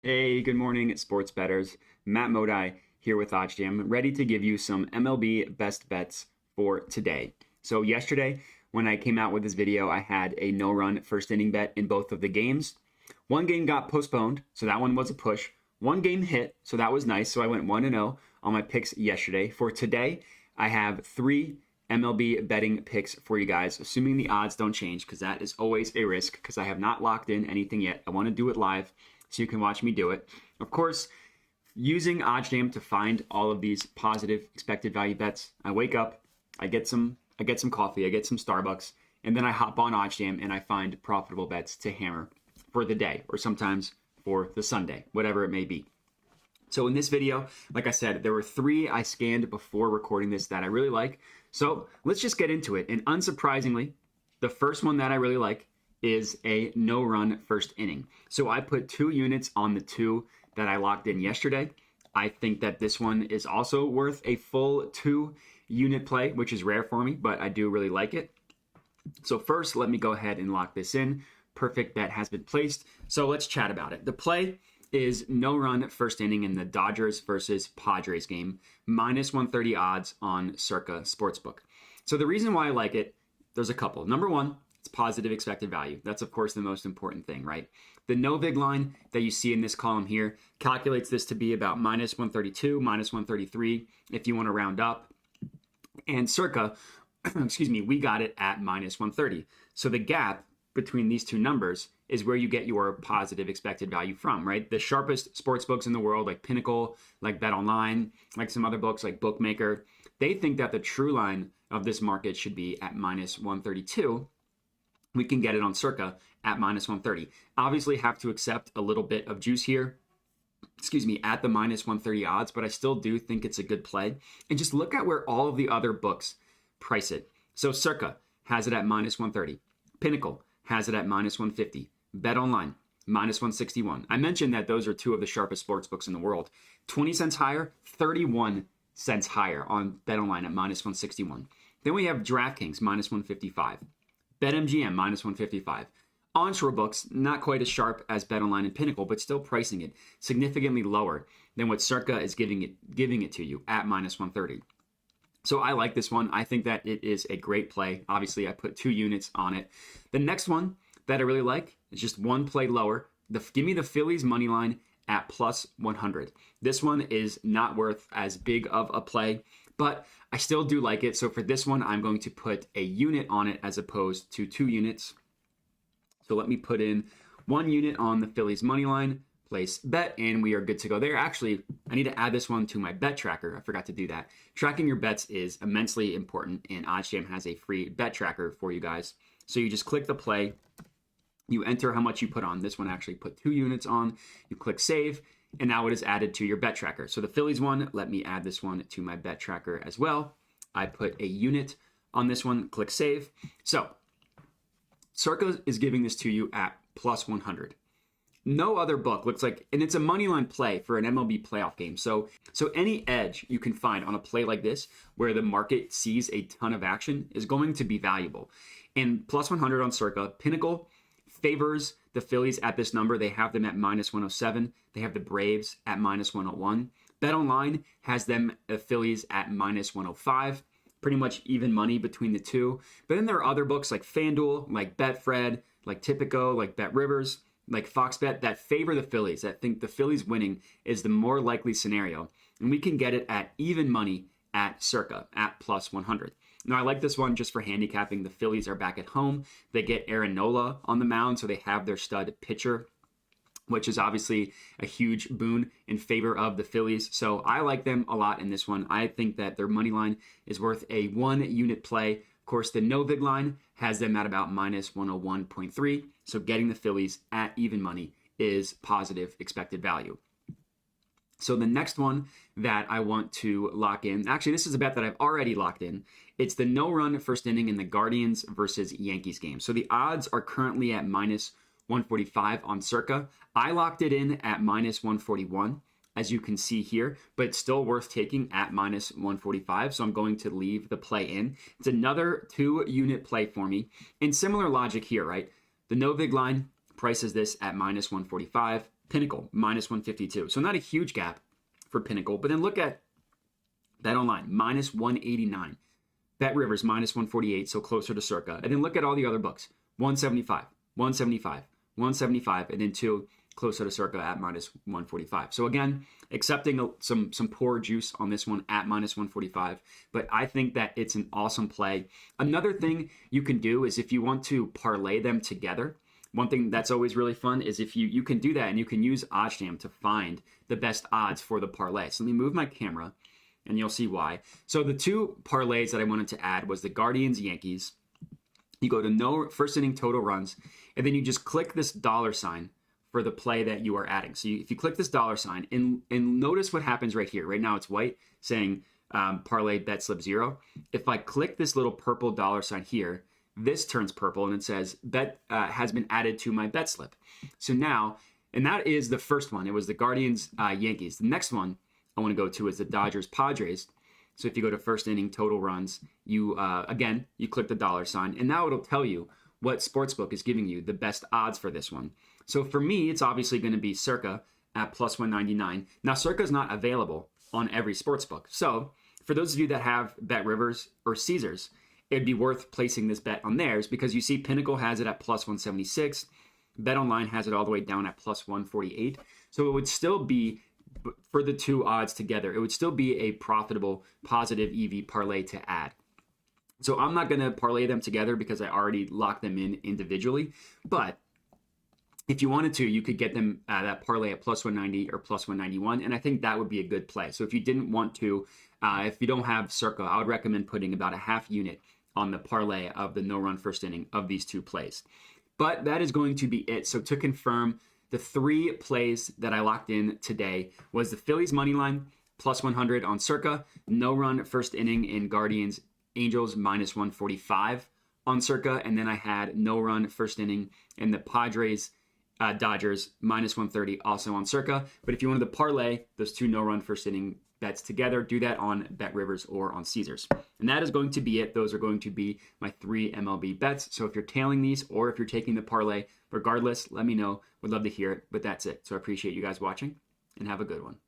Hey, good morning, sports bettors. Matt Modi here with OddsJam, ready to give you some MLB best bets for today. So yesterday, when I came out with this video, I had a no-run first inning bet in both of the games. One game got postponed, so that one was a push. One game hit, so that was nice. So I went 1-0 on my picks yesterday. For today, I have three MLB betting picks for you guys, assuming the odds don't change, because that is always a risk, because I have not locked in anything yet. I want to do it live so you can watch me do it. Of course, using OddsJam to find all of these positive expected value bets. I wake up, I get some coffee, I get some Starbucks, and then I hop on OddsJam and I find profitable bets to hammer for the day, or sometimes for the Sunday, whatever it may be. So in this video, like I said, there were three I scanned before recording this that I really like. So let's just get into it. And unsurprisingly, the first one that I really like is a no-run first inning. So I put 2 units on the 2 that I locked in yesterday. I think that this one is also worth a full 2-unit play, which is rare for me, but I do really like it. So first, let me go ahead and lock this in. Perfect bet has been placed. So let's chat about it. The play is no-run first inning in the Dodgers versus Padres game, minus 130 odds on Circa Sportsbook. So the reason why I like it, there's a couple. Number one, it's positive expected value. That's, of course, the most important thing, right? The no-vig line that you see in this column here calculates this to be about minus 132, minus 133, if you want to round up. And Circa, excuse me, we got it at minus 130. So the gap between these two numbers is where you get your positive expected value from, right? The sharpest sports books in the world, like Pinnacle, like BetOnline, like some other books like Bookmaker, they think that the true line of this market should be at minus 132. We can get it on Circa at minus 130. Obviously have to accept a little bit of juice here, at the minus 130 odds, but I still do think it's a good play. And just look at where all of the other books price it. So Circa has it at minus 130. Pinnacle has it at minus 150. BetOnline, minus 161. I mentioned that those are two of the sharpest sports books in the world. 20 cents higher, 31 cents higher on BetOnline at minus 161. Then we have DraftKings, minus 155. BetMGM, minus 155. Onshore books, not quite as sharp as BetOnline and Pinnacle, but still pricing it significantly lower than what Circa is giving it to you at minus 130. So I like this one. I think that it is a great play. Obviously, I put 2 units on it. The next one that I really like is just one play lower. Give me the Phillies money line at plus 100. This one is not worth as big of a play, but I still do like it. So for this one, I'm going to put a unit on it as opposed to 2 units. So let me put in 1 unit on the Phillies money line, place bet, and we are good to go there. Actually, I need to add this one to my bet tracker. I forgot to do that. Tracking your bets is immensely important, and OddsJam has a free bet tracker for you guys. So you just click the play, you enter how much you put on. This one actually put 2 units on. You click save, and now it is added to your bet tracker. So the Phillies one, let me add this one to my bet tracker as well. I put a unit on this one, click save. So Circa is giving this to you at plus 100. No other book looks like, and it's a moneyline play for an MLB playoff game. So any edge you can find on a play like this, where the market sees a ton of action, is going to be valuable. And plus 100 on Circa. Pinnacle favors the Phillies at this number. They have them at minus 107. They have the Braves at minus 101. BetOnline has them, the Phillies, at minus 105. Pretty much even money between the two. But then there are other books like FanDuel, like Betfred, like Tipico, like BetRivers, like FoxBet that favor the Phillies, that think the Phillies winning is the more likely scenario. And we can get it at even money at Circa at plus 100. Now, I like this one just for handicapping. The Phillies are back at home. They get Aaron Nola on the mound, so they have their stud pitcher, which is obviously a huge boon in favor of the Phillies. So I like them a lot in this one. I think that their money line is worth a 1-unit play. Of course, the no-vig line has them at about minus 101.3. So getting the Phillies at even money is positive expected value. So the next one that I want to lock in, actually, this is a bet that I've already locked in. It's the no-run first inning in the Guardians versus Yankees game. So the odds are currently at minus 145 on Circa. I locked it in at minus 141, as you can see here, but it's still worth taking at minus 145, so I'm going to leave the play in. It's another 2-unit play for me. And similar logic here, right? The no-vig line prices this at minus 145. Pinnacle, minus 152. So not a huge gap for Pinnacle. But then look at Bet Online, minus 189. Bet Rivers, minus 148, so closer to Circa. And then look at all the other books, 175, 175, 175, and then 2 closer to Circa at minus 145. So again, accepting some poor juice on this one at minus 145, but I think that it's an awesome play. Another thing you can do is if you want to parlay them together, one thing that's always really fun is if you can do that and you can use OddsJam to find the best odds for the parlay. So let me move my camera and you'll see why. So the 2 parlays that I wanted to add was the Guardians Yankees. You go to no first inning total runs, and then you just click this $sign for the play that you are adding. So if you click this $sign and notice what happens right here. Right now it's white saying parlay bet slip 0. If I click this little purple $sign here, this turns purple and it says bet has been added to my bet slip. So now, and that is the first one. It was the Guardians Yankees. The next one I want to go to is the Dodgers Padres. So if you go to first inning total runs, you again, you click the $sign, and now it'll tell you what sportsbook is giving you the best odds for this one. So for me, it's obviously going to be Circa at plus 199. Now, Circa is not available on every sportsbook. So for those of you that have Bet Rivers or Caesars, it'd be worth placing this bet on theirs because you see Pinnacle has it at plus 176. Bet Online has it all the way down at plus 148. So it would still be, for the 2 odds together, it would still be a profitable positive EV parlay to add. So I'm not going to parlay them together because I already locked them in individually. But if you wanted to, you could get them that parlay at plus 190 or plus 191. And I think that would be a good play. So if you didn't want to, if you don't have Circa, I would recommend putting about a half unit on the parlay of the no-run first inning of these 2 plays. But that is going to be it. So to confirm, the 3 plays that I locked in today was the Phillies money line, plus 100 on Circa, no-run first inning in Guardians Angels, minus 145 on Circa, and then I had no-run first inning in the Padres Dodgers, minus 130 also on Circa. But if you wanted to parlay those 2 no-run first inning bets together, do that on Bet Rivers or on Caesars. And that is going to be it. Those are going to be my 3 MLB bets. So if you're tailing these or if you're taking the parlay, regardless, let me know. Would love to hear it, but that's it. So I appreciate you guys watching and have a good one.